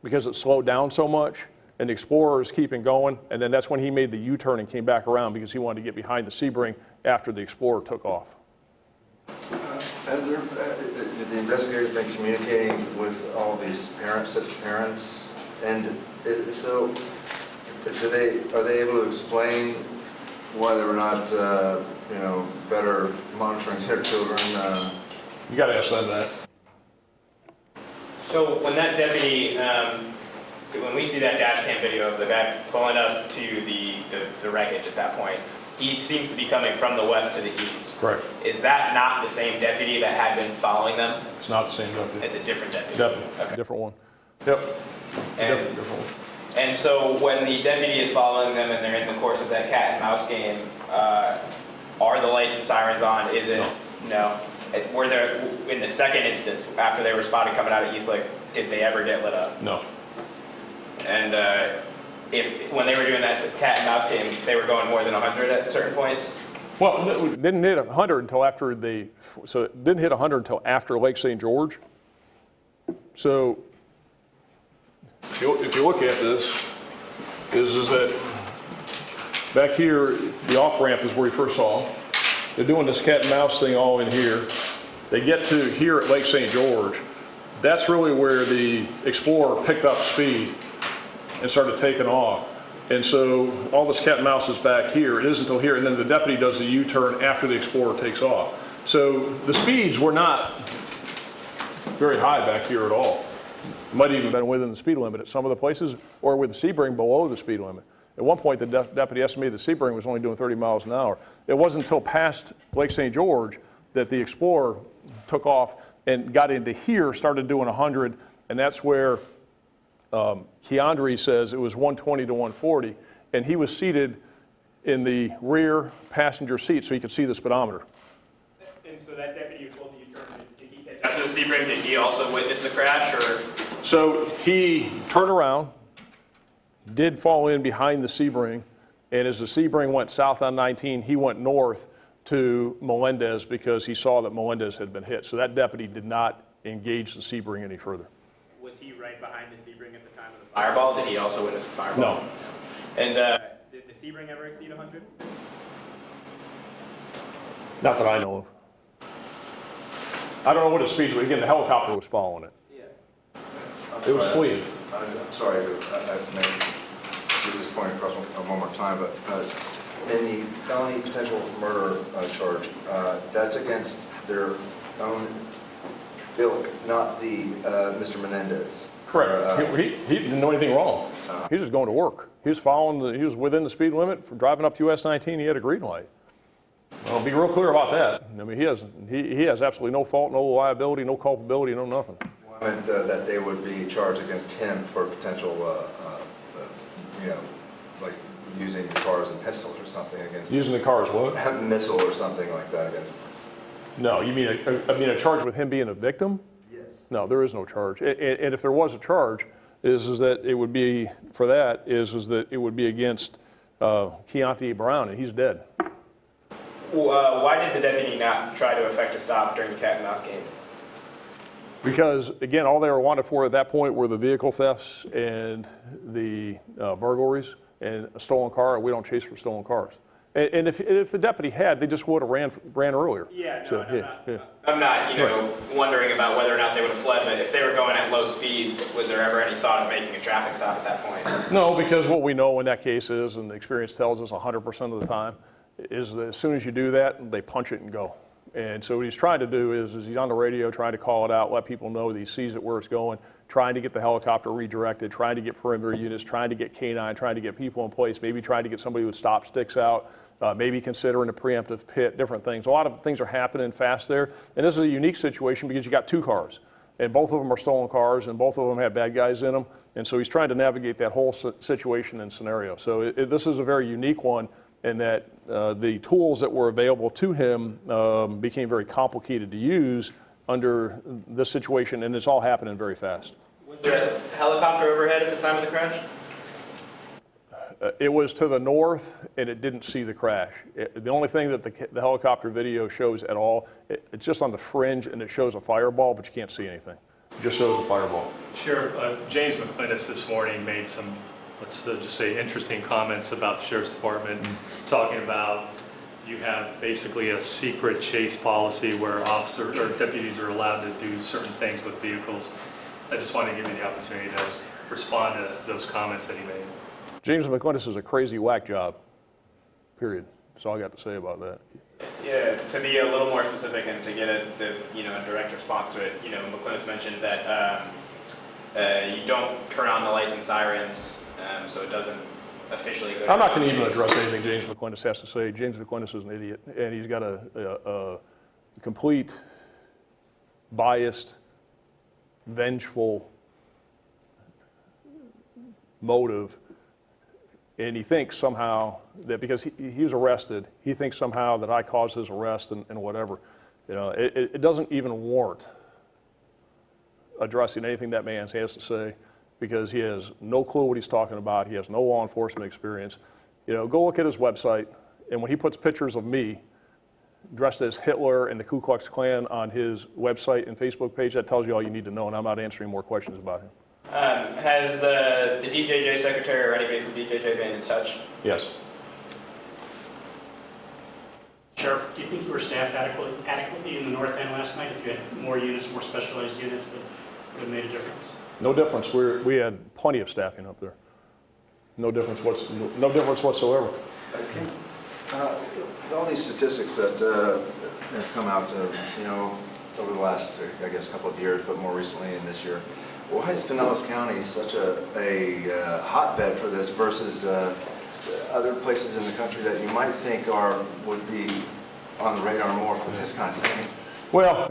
Speaker 8: because it slowed down so much. And the Explorer is keeping going, and then that's when he made the U-turn and came back around because he wanted to get behind the Sebring after the Explorer took off.
Speaker 11: Has there, did the investigators been communicating with all of these parents, such parents? And so, are they able to explain why they were not, better monitoring their children?
Speaker 8: You got to ask them that.
Speaker 10: So when that deputy, when we see that dash cam video of the guy pulling up to the wreckage at that point, he seems to be coming from the west to the east.
Speaker 8: Correct.
Speaker 10: Is that not the same deputy that had been following them?
Speaker 8: It's not the same deputy.
Speaker 10: It's a different deputy?
Speaker 8: Deputy,
Speaker 10: Okay.
Speaker 8: different one. Yep.
Speaker 10: And,
Speaker 8: Different one.
Speaker 10: and so when the deputy is following them and they're in the course of that cat and mouse game, are the lights and sirens on? Is it? No. Were there, in the second instance, after they were spotted coming out of East Lake, did they ever get lit up?
Speaker 8: No.
Speaker 10: And when they were doing that cat and mouse game, they were going more than 100 at certain points?
Speaker 8: Well, it didn't hit 100 until after so it didn't hit 100 until after Lake St. George. So if you look at this, is that back here, the off-ramp is where you first saw them. They're doing this cat and mouse thing all in here. They get to here at Lake St. George. That's really where the Explorer picked up speed and started taking off. And so all this cat and mouse is back here. It isn't until here, and then the deputy does the U-turn after the Explorer takes off. So the speeds were not very high back here at all. Might even been within the speed limit at some of the places, or with the Sebring below the speed limit. At one point, the deputy estimated the Sebring was only doing 30 miles an hour. It wasn't until past Lake St. George that the Explorer took off and got into here, started doing 100, and that's where Keondrae says it was 120 to 140, and he was seated in the rear passenger seat so he could see the speedometer.
Speaker 10: And so that deputy who told you did he catch up to the Sebring? Did he also witness the crash, or?
Speaker 8: So he turned around, did fall in behind the Sebring, and as the Sebring went south on 19, he went north to Melendez because he saw that Melendez had been hit. So that deputy did not engage the Sebring any further.
Speaker 10: Was he right behind the Sebring at the time of the fireball? Did he also witness the fireball?
Speaker 8: No.
Speaker 10: And did the Sebring ever exceed 100?
Speaker 8: Not that I know of. I don't know what his speeds were. Again, the helicopter was following it.
Speaker 11: I'm
Speaker 8: It was
Speaker 11: sorry,
Speaker 8: fleeing.
Speaker 11: I'm sorry to get this point across one more time, but in the felony potential murder charge, that's against their own ilk, not the Mr. Menendez.
Speaker 8: Correct. He didn't know anything wrong. He was just going to work. He was following. He was within the speed limit for driving up US 19. He had a green light. I'll be real clear about that. I mean, he has absolutely no fault, no liability, no culpability, no nothing.
Speaker 11: I meant that they would be charged against him for potential, like using the car as a missile or something against.
Speaker 8: Using the car as what?
Speaker 11: A missile or something like that against.
Speaker 8: No, you mean a charge with him being a victim?
Speaker 11: Yes.
Speaker 8: No, there is no charge. And if there was a charge, is that it would be for that is that it would be against Keontae Brown, and he's dead.
Speaker 10: Why did the deputy not try to effect a stop during the cat and mouse game?
Speaker 8: Because, again, all they were wanted for at that point were the vehicle thefts and the burglaries and a stolen car, and we don't chase for stolen cars. And if the deputy had, they just would have ran earlier.
Speaker 10: Yeah, no,
Speaker 8: So,
Speaker 10: I'm not, wondering about whether or not they would have fled, but if they were going at low speeds, was there ever any thought of making a traffic stop at that point?
Speaker 8: No, because what we know in that case is, and the experience tells us 100% of the time, is that as soon as you do that, they punch it and go. And so what he's trying to do is he's on the radio trying to call it out, let people know that he sees it where it's going, trying to get the helicopter redirected, trying to get perimeter units, trying to get K9, trying to get people in place, maybe trying to get somebody with stop sticks out, maybe considering a preemptive pit, different things. A lot of things are happening fast there. And this is a unique situation because you got two cars. And both of them are stolen cars, and both of them have bad guys in them. And so he's trying to navigate that whole situation and scenario. So this is a very unique one in that the tools that were available to him became very complicated to use under this situation, and it's all happening very fast.
Speaker 10: Was there a helicopter overhead at the time of the crash?
Speaker 8: It was to the north, and it didn't see the crash. The only thing that the helicopter video shows at all, it's just on the fringe, and it shows a fireball, but you can't see anything. It just shows a fireball.
Speaker 2: Sheriff, James McClintis this morning made some, let's just say, interesting comments about the Sheriff's Department, talking about you have basically a secret chase policy where officers or deputies are allowed to do certain things with vehicles. I just wanted to give you the opportunity to respond to those comments that he made.
Speaker 8: James McQuintus is a crazy whack job, period. That's all I got to say about that.
Speaker 10: Yeah, to be a little more specific and to get a direct response to it, McQuintus mentioned that you don't turn on the lights and sirens, so it doesn't officially go.
Speaker 8: I'm not going to even address anything James McQuintus has to say. James McQuintus is an idiot, and he's got a complete, biased, vengeful motive, and he thinks somehow that because he was arrested, he thinks somehow that I caused his arrest and whatever. It doesn't even warrant addressing anything that man has to say, because he has no clue what he's talking about. He has no law enforcement experience. Go look at his website, and when he puts pictures of me dressed as Hitler and the Ku Klux Klan on his website and Facebook page, that tells you all you need to know, and I'm not answering more questions about him.
Speaker 10: Has the DJJ secretary or anybody from DJJ been in touch?
Speaker 8: Yes.
Speaker 9: Sheriff, do you think you were staffed adequately in the north end last night? If you had more units, more specialized units, would have made a difference?
Speaker 8: No difference. We had plenty of staffing up there. No difference whatsoever.
Speaker 11: All these statistics that have come out, over the last, I guess, couple of years, but more recently in this year, why is Pinellas County such a hotbed for this versus other places in the country that you might think would be on the radar more for this kind of thing?
Speaker 8: Well,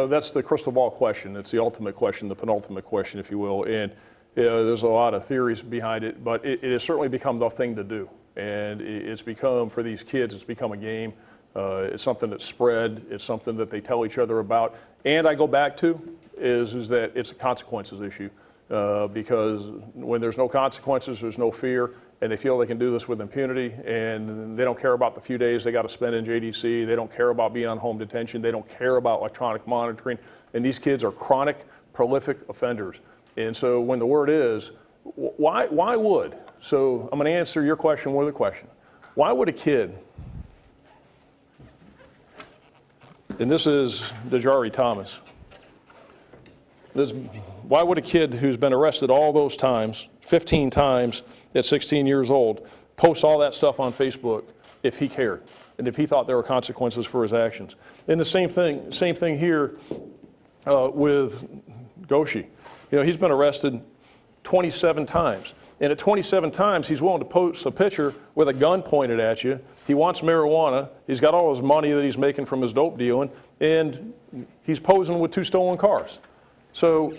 Speaker 8: that's the crystal ball question. It's the ultimate question, the penultimate question, if you will. And there's a lot of theories behind it, but it has certainly become the thing to do. And it's become, for these kids, it's become a game. It's something that's spread. It's something that they tell each other about. And I go back to is that it's a consequences issue, because when there's no consequences, there's no fear, and they feel they can do this with impunity, and they don't care about the few days they got to spend in JDC. They don't care about being on home detention. They don't care about electronic monitoring. And these kids are chronic, prolific offenders. And so when the word is, why would? So I'm going to answer your question with a question. Why would a kid, and this is Dejarae Thomas, why would a kid who's been arrested all those times, 15 times at 16 years old, post all that stuff on Facebook if he cared and if he thought there were consequences for his actions? And the same thing here with Goshey. He's been arrested 27 times. And at 27 times, he's willing to post a picture with a gun pointed at you. He wants marijuana. He's got all his money that he's making from his dope dealing, and he's posing with 2 stolen cars. So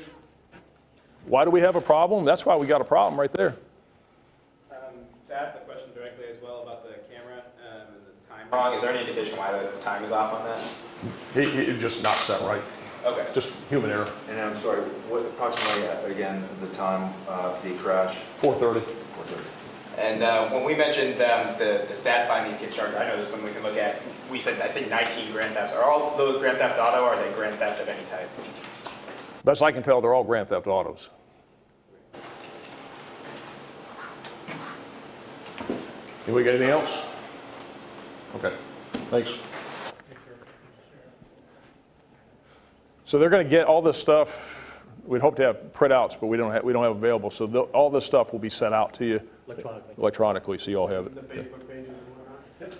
Speaker 8: why do we have a problem? That's why we got a problem right there.
Speaker 10: To ask the question directly as well about the camera and the time wrong, is there any indication why the time is off on that?
Speaker 8: He just not set right.
Speaker 10: Okay.
Speaker 8: Just human error.
Speaker 11: And I'm sorry, what approximately, again, the time of the crash?
Speaker 8: 4:30.
Speaker 11: 4:30.
Speaker 10: And when we mentioned the stats behind these kids charged, I know there's something we can look at. We said, I think, 19 grand thefts. Are all those grand theft auto, or are they grand theft of any type?
Speaker 8: Best I can tell, they're all grand theft autos. Anybody got anything else? Okay, thanks. So they're going to get all this stuff. We'd hope to have printouts, but we don't have available. So all this stuff will be sent out to you
Speaker 4: Electronically.
Speaker 8: electronically, so you all have it.
Speaker 9: The Facebook pages and whatnot?